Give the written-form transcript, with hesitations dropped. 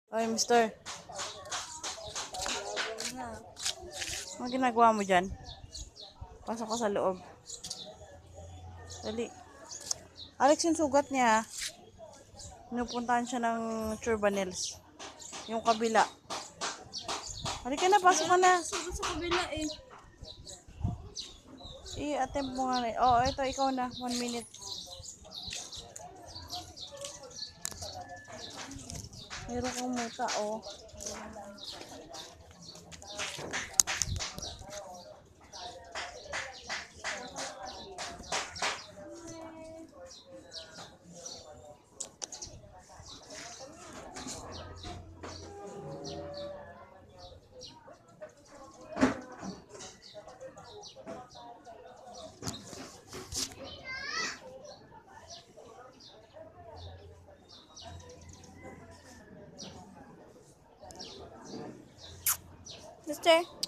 Oy, mister. Ano ginagawa mo dyan? Pasok ka sa loob. Dali. Alex, yung sugat niya, pinupuntahan siya ng Churbanels. Yung kabila. Halika na, pasok ka na. Sugat sa kabila eh. I-attempt mo nga na. Oh, ito, ikaw na. 1 minute. Meron kang muta, oh. Mister?